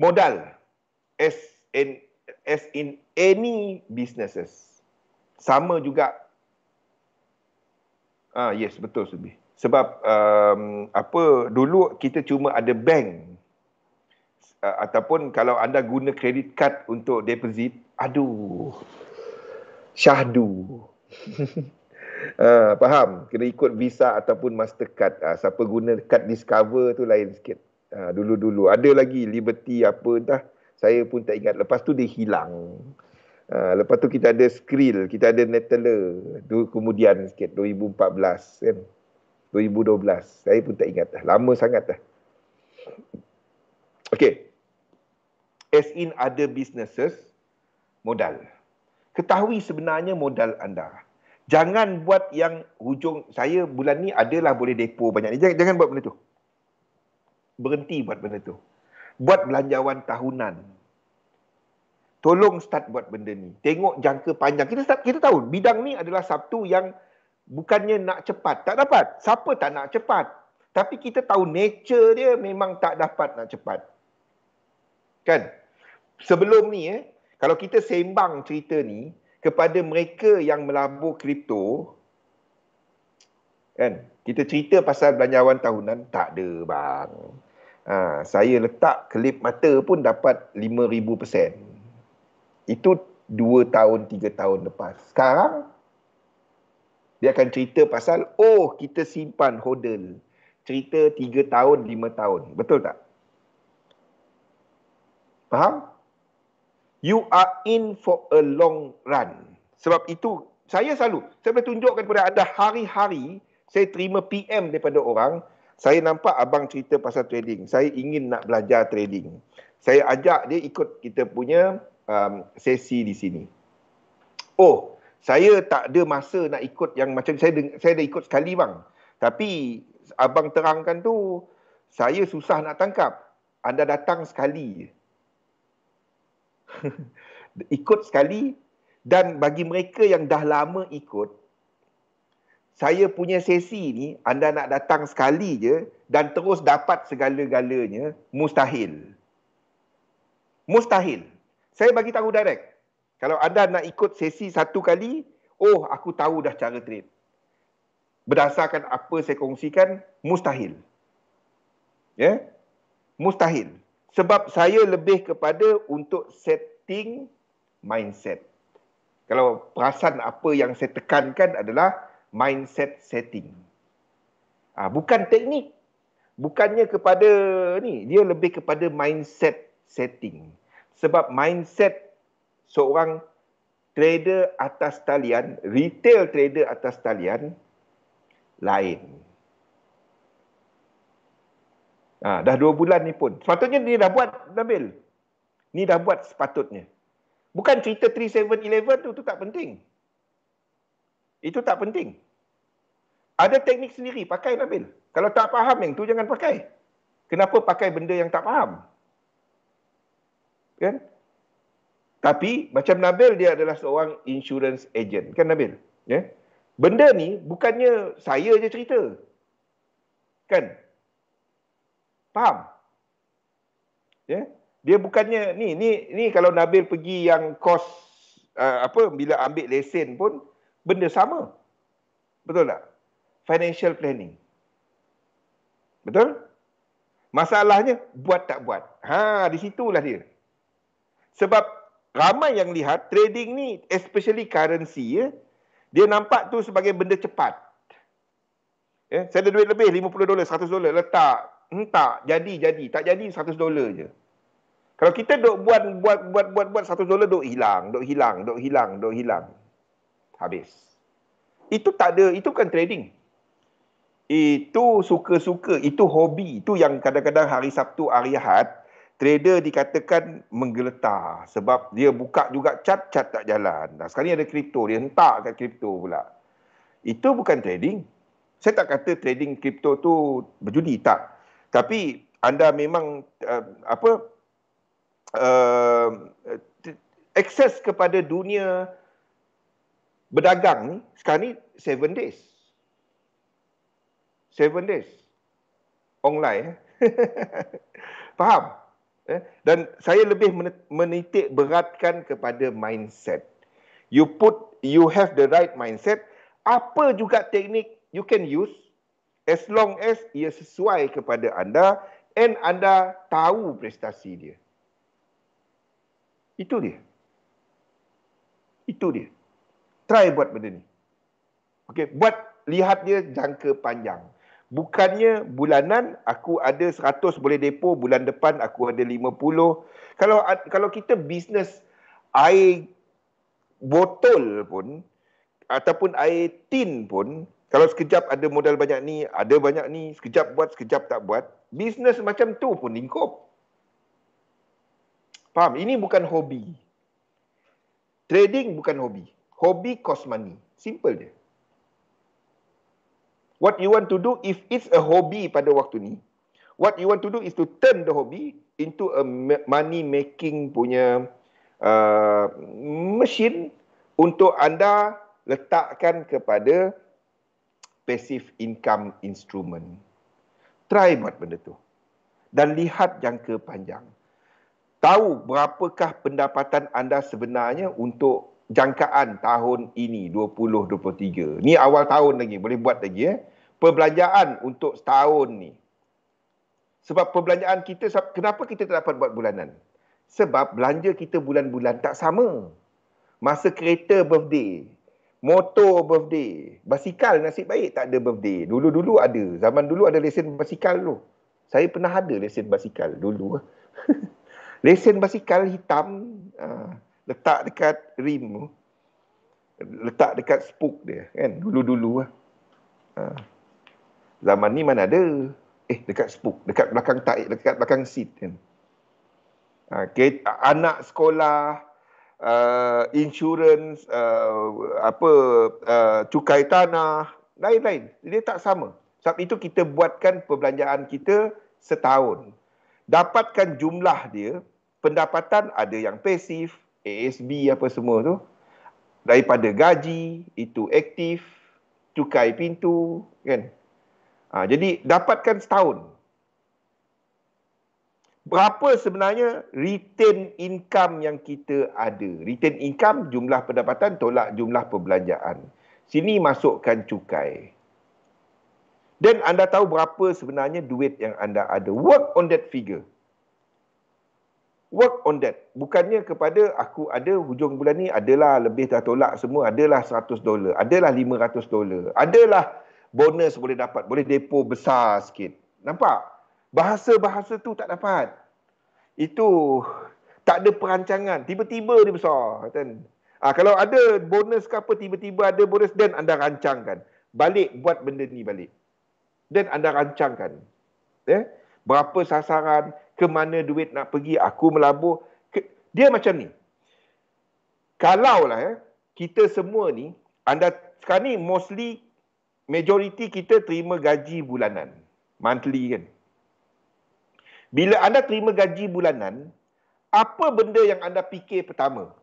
Modal. As in any businesses. Sama juga. Yes, betul Subi. Sebab dulu kita cuma ada bank. Ataupun kalau anda guna credit card untuk deposit, syahdu. Faham? Kena ikut Visa ataupun Mastercard. Siapa guna kad Discover tu lain sikit. Dulu-dulu. Ada lagi Liberty apa entah. Saya pun tak ingat. Lepas tu dia hilang. Lepas tu kita ada Skrill, kita ada Neteller. Kemudian sikit, 2014 kan. 2012. Saya pun tak ingat dah. Lama sangat dah. Okey. As in other businesses, modal. Ketahui sebenarnya modal anda. Jangan buat yang hujung, saya bulan ni adalah boleh depo banyak ni. Jangan buat benda tu. Berhenti buat benda tu. Buat belanjawan tahunan. Tolong start buat benda ni. Tengok jangka panjang. Kita tahu bidang ni adalah satu yang bukannya nak cepat. Tak dapat. Siapa tak nak cepat? Tapi kita tahu nature dia memang tak dapat nak cepat. Kan? Sebelum ni kalau kita sembang cerita ni kepada mereka yang melabur kripto, kan? Kita cerita pasal belanjawan tahunan, tak ada bang. Saya letak kelip mata pun dapat 5,000%. Itu 2 tahun, 3 tahun lepas. Sekarang, dia akan cerita pasal, kita simpan hodl. Cerita 3 tahun, 5 tahun. Betul tak? Faham? You are in for a long run. Sebab itu, saya boleh tunjukkan kepada anda hari-hari, saya terima PM daripada orang, saya nampak abang cerita pasal trading. Saya ingin nak belajar trading. Saya ajak dia ikut kita punya sesi di sini. Saya tak ada masa nak ikut yang macam saya dah ikut sekali bang. Tapi abang terangkan tu, saya susah nak tangkap. Anda datang sekali je. Ikut sekali. Dan bagi mereka yang dah lama ikut, saya punya sesi ni, anda nak datang sekali je dan terus dapat segala-galanya, mustahil. Mustahil. Saya bagi tahu direct. Kalau anda nak ikut sesi satu kali, aku tahu dah cara trade. Berdasarkan apa saya kongsikan, mustahil. Ya? Mustahil. Sebab saya lebih kepada untuk setting mindset. Kalau perasan apa yang saya tekankan adalah mindset setting. Bukan teknik. Bukannya kepada ni. Dia lebih kepada mindset setting. Sebab mindset seorang trader atas talian, retail trader atas talian, lain. Dah 2 bulan ni pun. Sepatutnya ni dah buat, Nabil. Ni dah buat sepatutnya. Bukan cerita 3711 tu tak penting. Itu tak penting. Ada teknik sendiri, pakai Nabil. Kalau tak faham yang tu jangan pakai. Kenapa pakai benda yang tak faham? Kan? Tapi macam Nabil, dia adalah seorang insurance agent. Kan Nabil? Ya? Benda ni bukannya saya je cerita. Kan? Faham? Ya? Dia bukannya ni kalau Nabil pergi yang kos bila ambil lesen pun benda sama. Betul tak? Financial planning. Betul? Masalahnya buat tak buat. Di situlah dia. Sebab ramai yang lihat trading ni, especially currency, dia nampak tu sebagai benda cepat. Saya ada duit lebih $50, $100 letak. Tak jadi. Tak jadi $100 je. Kalau kita duk buat $100 duk hilang. Habis. Itu tak ada, itu bukan trading. Itu suka-suka, itu hobi. Itu yang kadang-kadang hari Sabtu, hari Ahad, trader dikatakan menggeletar. Sebab dia buka juga cat tak jalan. Nah, sekarang ni ada kripto, dia hentak kat kripto pula. Itu bukan trading. Saya tak kata trading kripto tu berjudi, tak. Tapi anda memang akses kepada dunia berdagang ni sekarang ni 7 days. 7 days. Online. Faham? Dan saya lebih menitik beratkan kepada mindset. You have the right mindset. Apa juga teknik you can use as long as ia sesuai kepada anda and anda tahu prestasi dia. Itu dia. Try buat benda ni. Okey, lihat dia jangka panjang. Bukannya bulanan aku ada 100 boleh depo, bulan depan aku ada 50. Kalau kita bisnes air botol pun ataupun air tin pun, kalau sekejap ada modal banyak ni, ada banyak ni, sekejap buat, sekejap tak buat, bisnes macam tu pun lingkup. Faham? Ini bukan hobi. Trading bukan hobi. Hobi cost money. Simple dia. What you want to do, if it's a hobby pada waktu ni, what you want to do is to turn the hobby into a money making punya machine untuk anda letakkan kepada passive income instrument. Try buat benda tu. Dan lihat jangka panjang. Tahu berapakah pendapatan anda sebenarnya untuk jangkaan tahun ini 2023. Ni awal tahun lagi, boleh buat lagi perbelanjaan untuk setahun ni. Sebab perbelanjaan kita, kenapa kita tak dapat buat bulanan? Sebab belanja kita bulan-bulan tak sama. Masa kereta birthday, motor birthday, basikal nasib baik tak ada birthday. Dulu-dulu ada, zaman dulu ada lesen basikal tu. Saya pernah ada lesen basikal dulu. Lesen basikal hitam, letak dekat rim tu. Letak dekat spook dia, kan? Dulu-dulu. Zaman ni mana ada. Dekat spook, dekat belakang taik, dekat belakang seat, kan? Anak sekolah, insurans, cukai tanah, lain-lain. Dia tak sama. Sebab itu kita buatkan perbelanjaan kita setahun. Dapatkan jumlah dia, pendapatan ada yang pasif, ASB apa semua tu. Daripada gaji, itu aktif, cukai pintu, kan. Jadi dapatkan setahun. Berapa sebenarnya retain income yang kita ada? Retain income, jumlah pendapatan tolak jumlah perbelanjaan. Sini masukkan cukai. Dan anda tahu berapa sebenarnya duit yang anda ada. Work on that figure. Work on that. Bukannya kepada aku ada hujung bulan ni adalah lebih dah tolak semua, adalah $100, adalah $500, adalah bonus boleh dapat, boleh depo besar sikit. Nampak? Bahasa-bahasa tu tak dapat. Itu tak ada perancangan. Tiba-tiba dia besar. Kan? Kalau ada bonus ke apa, tiba-tiba ada bonus dan anda rancangkan. Balik, buat benda ni balik. Dan anda rancangkan. Berapa sasaran, ke mana duit nak pergi, aku melabur. Dia macam ni. Kalaulah kita semua ni, anda sekarang ni mostly, majoriti kita terima gaji bulanan. Monthly kan. Bila anda terima gaji bulanan, apa benda yang anda fikir pertama?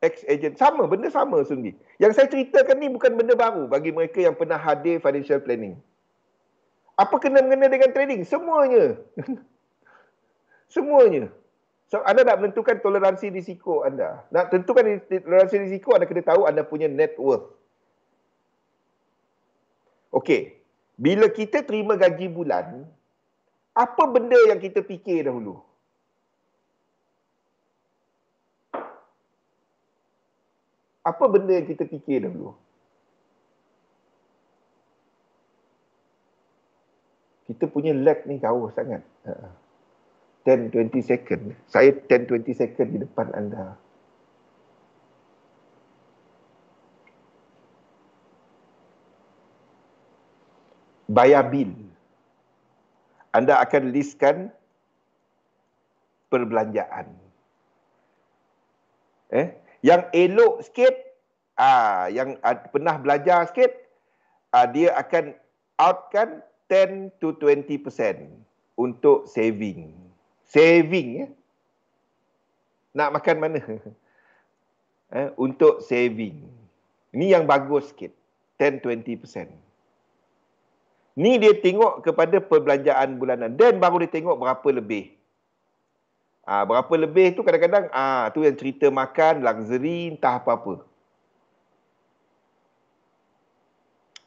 Ex-agent. Sama, benda sama sendiri. Yang saya ceritakan ni bukan benda baru bagi mereka yang pernah hadir financial planning. Apa kena-mengena dengan trading? Semuanya. Semuanya. So, anda nak menentukan toleransi risiko anda. Nak tentukan toleransi risiko, anda kena tahu anda punya net worth. Okey. Bila kita terima gaji bulan, apa benda yang kita fikir dahulu? Apa benda yang kita fikir dahulu? Kita punya lag ni jauh sangat. 10-20 second. Saya 10-20 second di depan anda. bayar bil. Anda akan listkan perbelanjaan. Yang elok sikit, yang pernah belajar sikit, dia akan outkan 10 to 20% untuk saving. Saving, ya. Nak makan mana? Untuk saving. Ini yang bagus sikit. 10-20%. Ni dia tengok kepada perbelanjaan bulanan. Dan baru dia tengok berapa lebih. Berapa lebih tu kadang-kadang, tu yang cerita makan, luxury, entah apa-apa.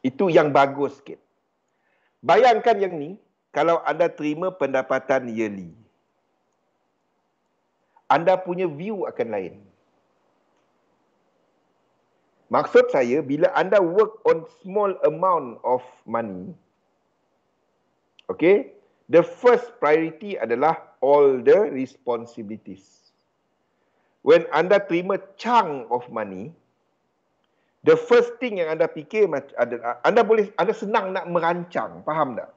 Itu yang bagus sikit. Bayangkan yang ni, kalau anda terima pendapatan yearly. Anda punya view akan lain. Maksud saya, bila anda work on small amount of money, okay, the first priority adalah all the responsibilities. When anda terima chunk of money, the first thing yang anda fikir adalah, anda senang nak merancang, faham tak?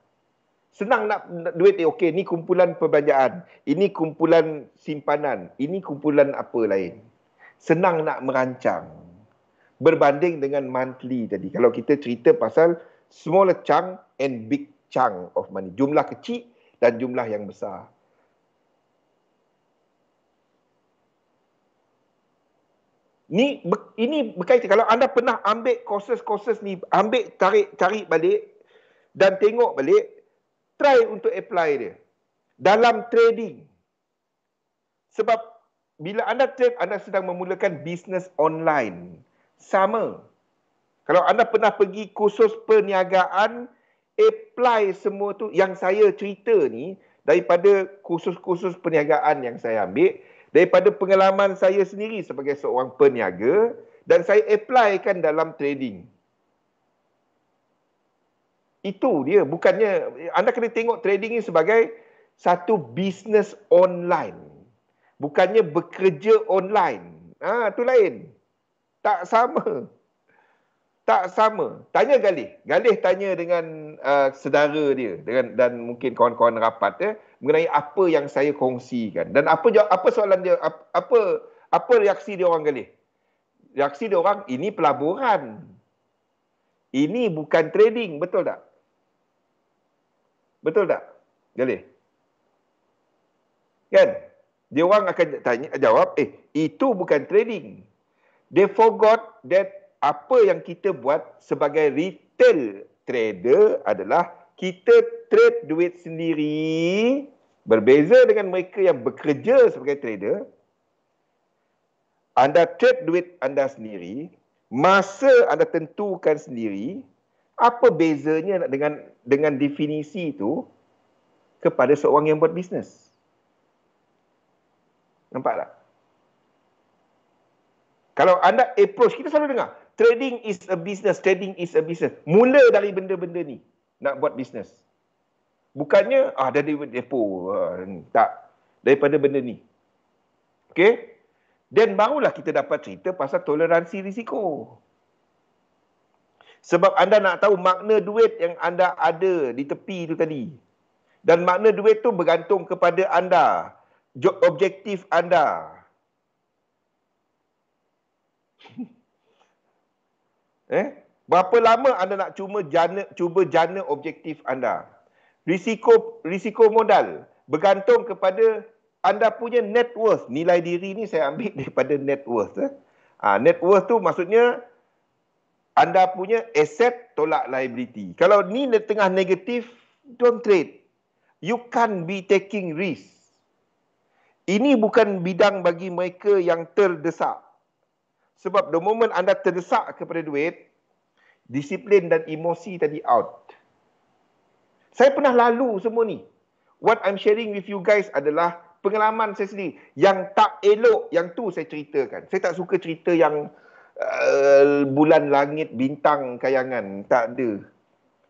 Senang nak duit, okey, ni kumpulan perbelanjaan, ini kumpulan simpanan, ini kumpulan apa lain. Senang nak merancang. Berbanding dengan monthly tadi. Kalau kita cerita pasal smaller chunk and big chunk of money. Jumlah kecil dan jumlah yang besar. Ini berkaitan. Kalau anda pernah ambil courses ni, ambil, cari balik dan tengok balik, try untuk apply dia dalam trading. Sebab bila anda trade, anda sedang memulakan bisnes online. Sama. Kalau anda pernah pergi kursus perniagaan, apply semua tu. Yang saya cerita ni, daripada kursus-kursus perniagaan yang saya ambil, daripada pengalaman saya sendiri sebagai seorang peniaga, dan saya applykan dalam trading. Itu dia. Bukannya, anda kena tengok trading ni sebagai satu bisnes online. Bukannya bekerja online. Itu lain. Tak sama. Tak sama. Tanya Galih. Galih tanya dengan saudara dia dan mungkin kawan-kawan rapat mengenai apa yang saya kongsikan. Dan apa soalan dia, apa reaksi dia orang, Galih? Reaksi dia orang, ini pelaburan. Ini bukan trading, betul tak? Betul tak, Galih? Kan? Dia orang akan jawab, itu bukan trading. They forgot that apa yang kita buat sebagai retail trader adalah kita trade duit sendiri. Berbeza dengan mereka yang bekerja sebagai trader. Anda trade duit anda sendiri, masa anda tentukan sendiri. Apa bezanya dengan definisi itu kepada seorang yang buat bisnes? Nampak tak? Kalau anda approach, kita selalu dengar, trading is a business, trading is a business. Mula dari benda-benda ni, nak buat bisnes. Bukannya, dari depo. Tak. Daripada benda ni. Okay? Dan barulah kita dapat cerita pasal toleransi risiko. Sebab anda nak tahu makna duit yang anda ada di tepi itu tadi. Dan makna duit tu bergantung kepada anda. Objektif anda. Berapa lama anda nak cuba jana objektif anda? Risiko modal bergantung kepada anda punya net worth. Nilai diri ni saya ambil daripada net worth. Net worth tu maksudnya anda punya asset tolak liability. Kalau ni tengah negatif, don't trade. You can't be taking risk. Ini bukan bidang bagi mereka yang terdesak. Sebab the moment anda terdesak kepada duit, disiplin dan emosi tadi out. Saya pernah lalu semua ni. What I'm sharing with you guys adalah pengalaman saya sendiri. Yang tak elok, yang tu saya ceritakan. Saya tak suka cerita yang bulan langit, bintang, kayangan. Tak ada.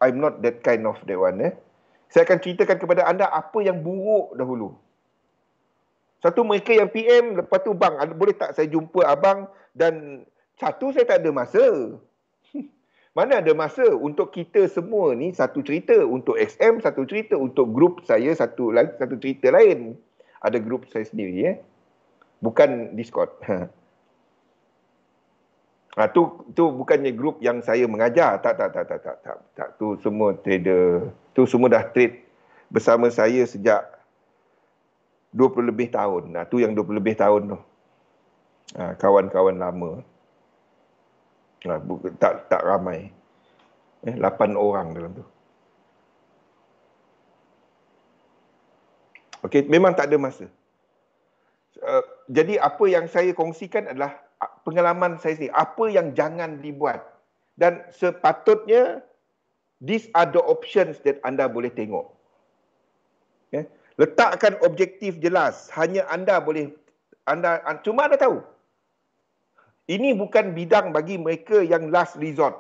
I'm not that kind of that one. Saya akan ceritakan kepada anda apa yang buruk dahulu. Satu mereka yang PM, lepas tu bang, boleh tak saya jumpa abang? Dan satu saya tak ada masa. Mana ada masa untuk kita semua ni satu cerita. Untuk XM satu cerita. Untuk grup saya satu cerita lain. Ada grup saya sendiri. Bukan Discord. Tu bukannya grup yang saya mengajar. Tak. Tu semua trader. Tu semua dah trade bersama saya sejak 20 lebih tahun. Tu yang 20 lebih tahun tu. Kawan-kawan lama. Tak ramai. 8 orang dalam tu. Okey, memang tak ada masa. Jadi apa yang saya kongsikan adalah pengalaman saya sendiri. Apa yang jangan dibuat. Dan sepatutnya, these are the options that anda boleh tengok. Letakkan objektif jelas. Hanya anda boleh, cuma anda tahu. Ini bukan bidang bagi mereka yang last resort.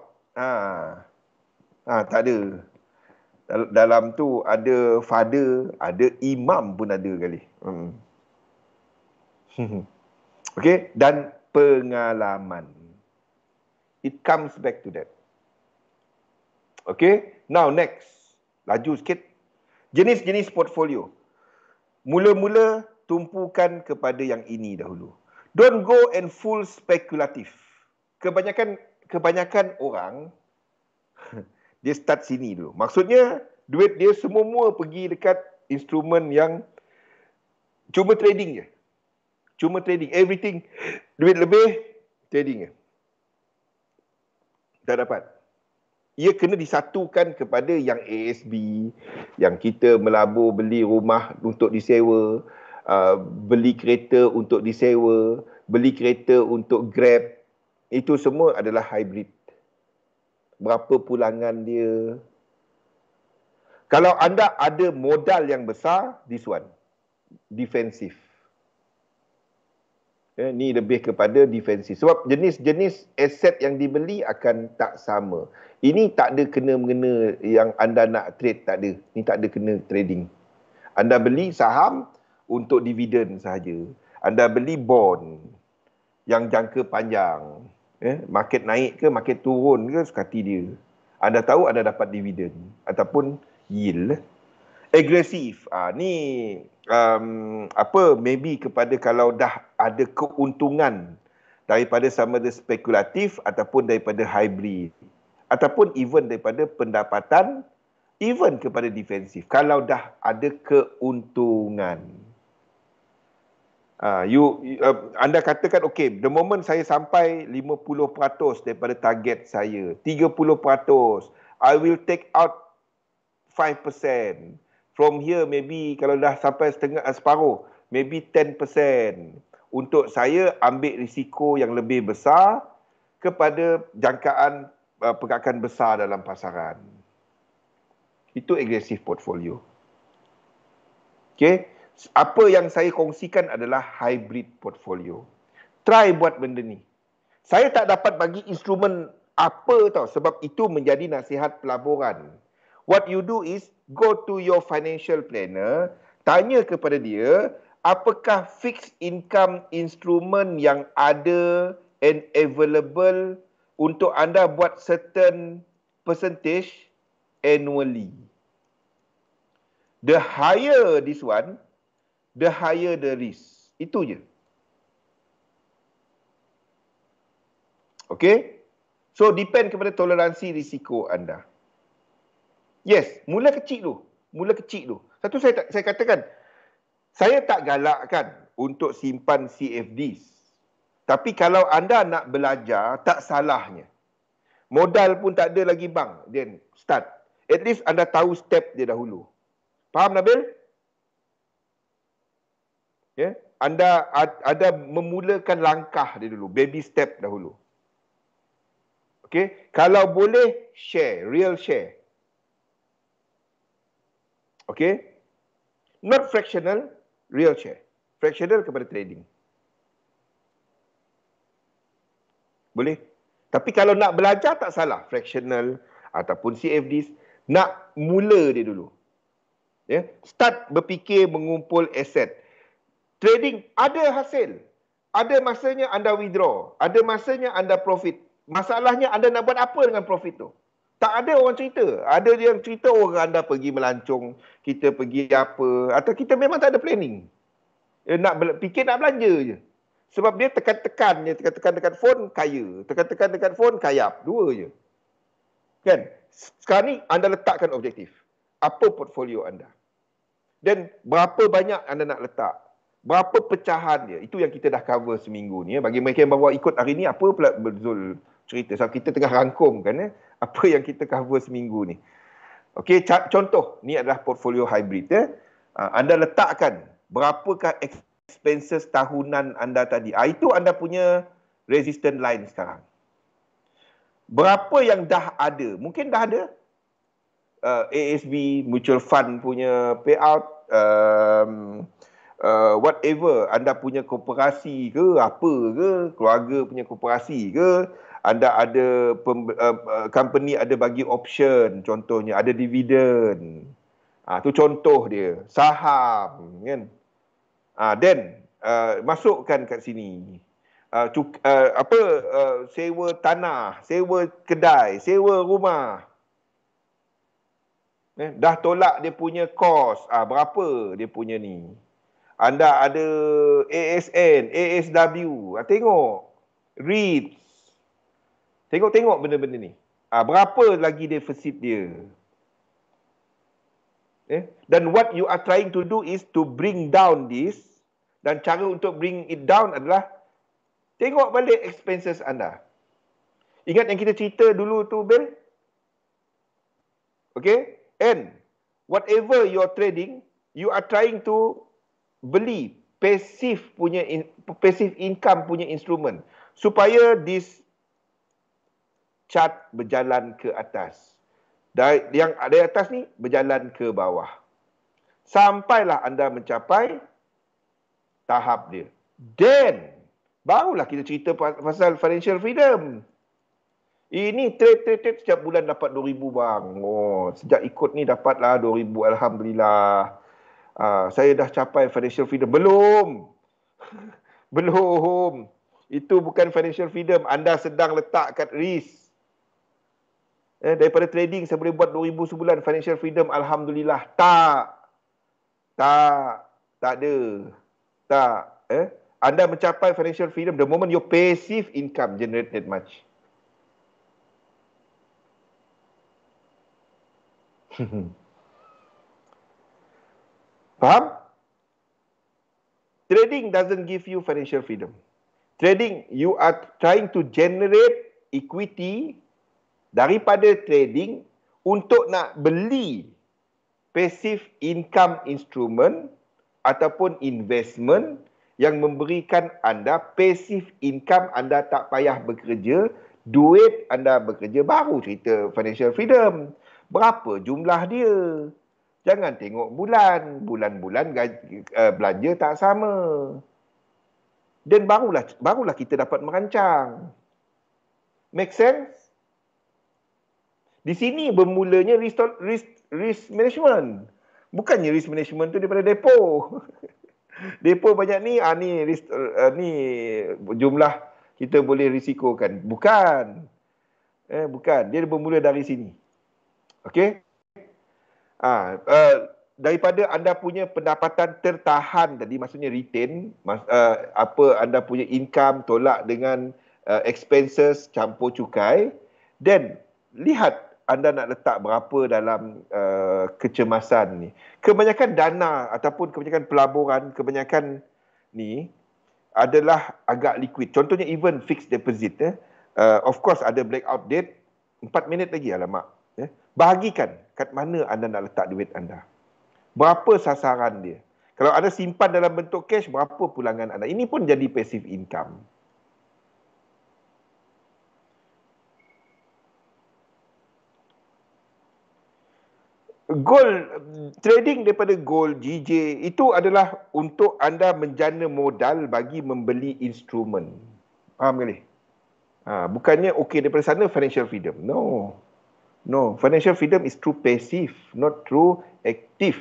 Tak ada. Dalam tu ada father, ada imam pun ada kali. Okey, dan pengalaman. It comes back to that. Okey, now next. Laju sikit. Jenis-jenis portfolio. Mula-mula tumpukan kepada yang ini dahulu. Don't go and full spekulatif. Kebanyakan orang dia start sini dulu. Maksudnya duit dia semua pergi dekat instrumen yang cuma trading je. Cuma trading. Everything. Duit lebih, trading je. Tak dapat. Ia kena disatukan kepada yang ASB, yang kita melabur beli rumah untuk disewa, beli kereta untuk disewa, beli kereta untuk Grab. Itu semua adalah hybrid. Berapa pulangan dia. Kalau anda ada modal yang besar, this one. Defensif. Ni lebih kepada defensif. Sebab jenis-jenis aset yang dibeli akan tak sama. Ini tak ada kena-mengena yang anda nak trade, tak ada. Ini tak ada kena trading. Anda beli saham untuk dividen sahaja. Anda beli bond yang jangka panjang. Market naik ke, market turun ke, suka hati dia. Anda tahu anda dapat dividen ataupun yield. Agresif. Ni maybe kepada kalau dah ada keuntungan daripada sama ada spekulatif ataupun daripada hybrid. Ataupun even daripada pendapatan, even kepada defensif. Kalau dah ada keuntungan. Anda katakan, okay, the moment saya sampai 50% daripada target saya, 30%, I will take out 5%. From here, maybe kalau dah sampai separuh, maybe 10%. Untuk saya ambil risiko yang lebih besar kepada jangkaan pergerakan besar dalam pasaran. Itu agresif portfolio. Okay. Apa yang saya kongsikan adalah hybrid portfolio. Try buat benda ni. Saya tak dapat bagi instrumen apa tau, sebab itu menjadi nasihat pelaburan. What you do is go to your financial planner, tanya kepada dia, apakah fixed income instrument yang ada and available untuk anda buat certain percentage annually. The higher this one, the higher the risk. Itu je. Okay? So, depend kepada toleransi risiko anda. Yes, mula kecil tu. Satu saya katakan, saya tak galakkan untuk simpan CFDs. Tapi kalau anda nak belajar, tak salahnya. Modal pun tak ada lagi bang, then start. At least anda tahu step dia dahulu. Faham Nabil? Ya, anda ada memulakan langkah dia dulu, baby step dahulu. Okey, kalau boleh share, real share. Okey? Not fractional, real share. Fractional kepada trading. Boleh? Tapi kalau nak belajar tak salah, fractional ataupun CFDs, nak mula dia dulu. Ya, start berfikir mengumpul aset. Trading ada hasil. Ada masanya anda withdraw, ada masanya anda profit. Masalahnya anda nak buat apa dengan profit tu? Tak ada orang cerita. Ada yang cerita orang anda pergi melancong, kita pergi apa, atau kita memang tak ada planning. Fikir nak belanja je. Sebab dia tekan-tekan dekat phone, kaya. Tekan-tekan dekat phone, kayap. Dua je. Kan? Sekarang ni anda letakkan objektif. Apa portfolio anda? Dan berapa banyak anda nak letak? Berapa pecahan dia? Itu yang kita dah cover seminggu ni. Bagi mereka yang bawa ikut hari ni, apa pula Zul cerita? So, kita tengah rangkum kan, apa yang kita cover seminggu ni. Okey, contoh, ni adalah portfolio hybrid. Anda letakkan berapakah expenses tahunan anda tadi. Itu anda punya resistance line sekarang. Berapa yang dah ada? Mungkin dah ada. ASB, mutual fund punya payout, whatever, anda punya koperasi ke, apa ke, keluarga punya koperasi ke, anda ada company ada bagi option, contohnya ada dividen. Tu contoh dia, saham kan. Then masukkan kat sini. Sewa tanah, sewa kedai, sewa rumah. Dah tolak dia punya kos, berapa dia punya ni. Anda ada ASN, ASW, tengok. REITs. Tengok benda-benda ni. Berapa lagi defisit dia. Dan what you are trying to do is to bring down this. Dan cara untuk bring it down adalah tengok balik expenses anda. Ingat yang kita cerita dulu tu, Bill? Okay? And whatever you're trading, you are trying to beli passive income punya instrumen supaya this chart berjalan ke atas. Yang ada atas ni berjalan ke bawah. Sampailah anda mencapai tahap dia. Then barulah kita cerita pasal financial freedom. Ini trade setiap bulan dapat 2,000 bang. Sejak ikut ni dapatlah 2,000, alhamdulillah. Saya dah capai financial freedom. Belum. Belum. Itu bukan financial freedom. Anda sedang letak kat risk. Daripada trading saya boleh buat 2,000 sebulan. Financial freedom, alhamdulillah. Tak ada. Anda mencapai financial freedom the moment your passive income generated much. Faham? Trading doesn't give you financial freedom. Trading, you are trying to generate equity daripada trading untuk nak beli passive income instrument ataupun investment yang memberikan anda passive income, anda tak payah bekerja, duit anda bekerja, baru cerita financial freedom. Berapa jumlah dia? Jangan tengok bulan-bulan belanja tak sama. Dan barulah kita dapat merancang. Make sense? Di sini bermulanya risk management. Bukannya risk management tu daripada depo. Depo banyak ni, ni jumlah kita boleh risikokan. Bukan. Bukan. Dia bermula dari sini. Okey? Daripada anda punya pendapatan tertahan tadi, maksudnya retain, anda punya income tolak dengan expenses campur cukai, dan lihat anda nak letak berapa dalam kecemasan ni. Kebanyakan dana ataupun kebanyakan pelaburan, kebanyakan ni adalah agak liquid. Contohnya even fixed deposit. Of course ada blackout date, 4 minit lagi, alamak. Bahagikan kat mana anda nak letak duit anda. Berapa sasaran dia. Kalau ada simpan dalam bentuk cash, berapa pulangan anda. Ini pun jadi passive income. Gold, trading daripada gold, GJ, itu adalah untuk anda menjana modal bagi membeli instrumen. Faham kali? Bukannya okey daripada sana financial freedom. No, financial freedom is through passive, not through active.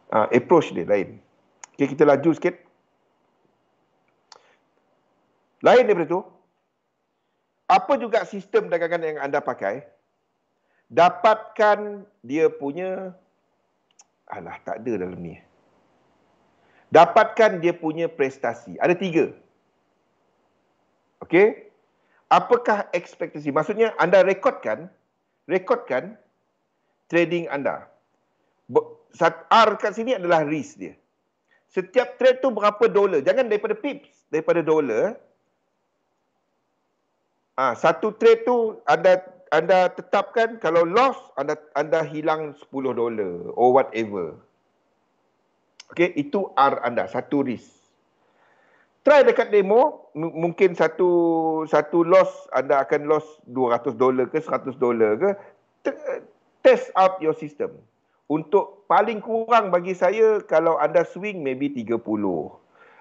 Approach dia lain. Okay, kita laju sikit. Lain daripada itu, apa juga sistem dagangan yang anda pakai, dapatkan dia punya, tak ada dalam ni. Dapatkan dia punya prestasi. Ada 3. Okey? Apakah ekspektasi? Maksudnya anda rekodkan trading anda. R kat sini adalah risk dia. Setiap trade tu berapa dolar. Jangan daripada pips, daripada dolar. Satu trade tu anda tetapkan, kalau loss anda hilang $10 or whatever. Okey, itu R anda, satu risk. Try dekat demo, mungkin satu loss anda akan loss $200 ke $100 ke. Test out your system. Untuk paling kurang bagi saya, kalau anda swing maybe 30.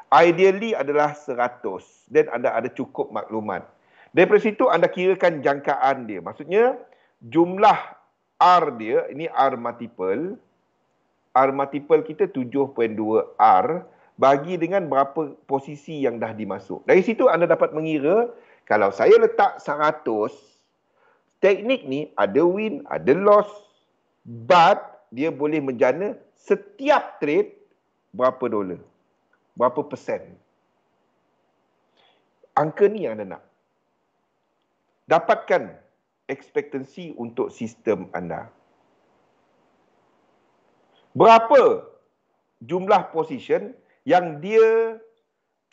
Ideally adalah 100. Then anda ada cukup maklumat. Daripada situ anda kirakan jangkaan dia. Maksudnya jumlah R dia, ini R multiple. R multiple kita 7.2 R bagi dengan berapa posisi yang dah dimasuk. Dari situ anda dapat mengira, kalau saya letak 100, teknik ni ada win, ada loss, but dia boleh menjana setiap trade berapa dolar, berapa persen. Angka ni yang anda nak. Dapatkan ekspektasi untuk sistem anda. Berapa jumlah position yang dia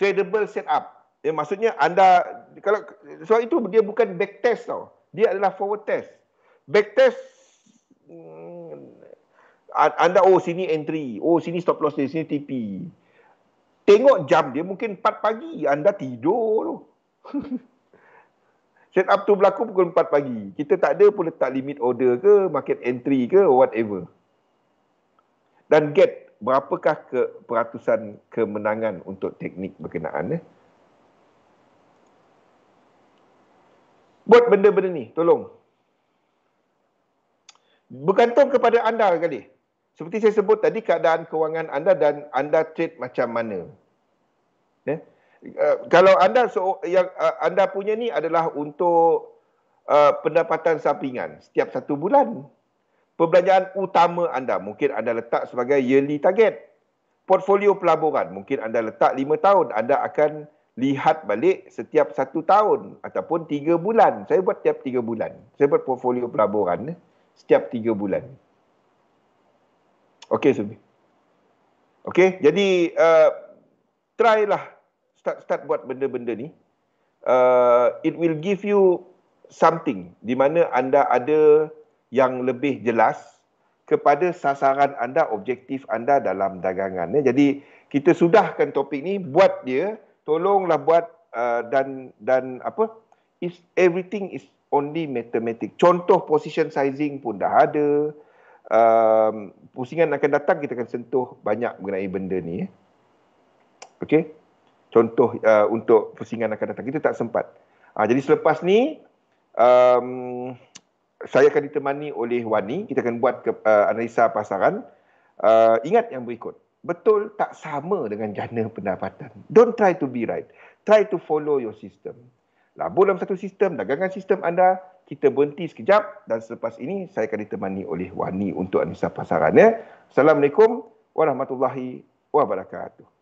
tradable setup? Maksudnya anda, kalau soal itu dia bukan back test tau. Dia adalah forward test. Back test, anda sini entry, sini stop loss dia, sini TP. Tengok jam dia mungkin 4 pagi, anda tidur tu. Setup tu berlaku pukul 4 pagi. Kita tak ada pun letak limit order ke, market entry ke, whatever. Dan get berapakah peratusan kemenangan untuk teknik berkenaan. Buat benda-benda ni, tolong. Bergantung kepada anda kali. Seperti saya sebut tadi, keadaan kewangan anda dan anda trade macam mana. Kalau anda yang anda punya ni adalah untuk pendapatan sampingan setiap 1 bulan. Perbelanjaan utama anda mungkin anda letak sebagai yearly target. Portfolio pelaburan mungkin anda letak 5 tahun. Anda akan lihat balik setiap 1 tahun ataupun 3 bulan. Saya buat setiap 3 bulan. Saya buat portfolio pelaburan setiap 3 bulan. Okey, Subi. Okey, jadi try lah start buat benda-benda ni. It will give you something di mana anda ada yang lebih jelas kepada sasaran anda, objektif anda dalam dagangan. Jadi kita sudahkan topik ni, buat dia, tolonglah buat dan apa? Everything is only mathematics. Contoh position sizing pun dah ada. Pusingan akan datang kita akan sentuh banyak mengenai benda ni. Okey. Contoh untuk pusingan akan datang kita tak sempat. Jadi selepas ni saya akan ditemani oleh Wani. Kita akan buat analisa pasaran. Ingat yang berikut. Betul tak sama dengan jana pendapatan. Don't try to be right. Try to follow your system. Labur dalam satu sistem, dagangan sistem anda. Kita berhenti sekejap. Dan selepas ini saya akan ditemani oleh Wani untuk analisa pasaran. Assalamualaikum warahmatullahi wabarakatuh.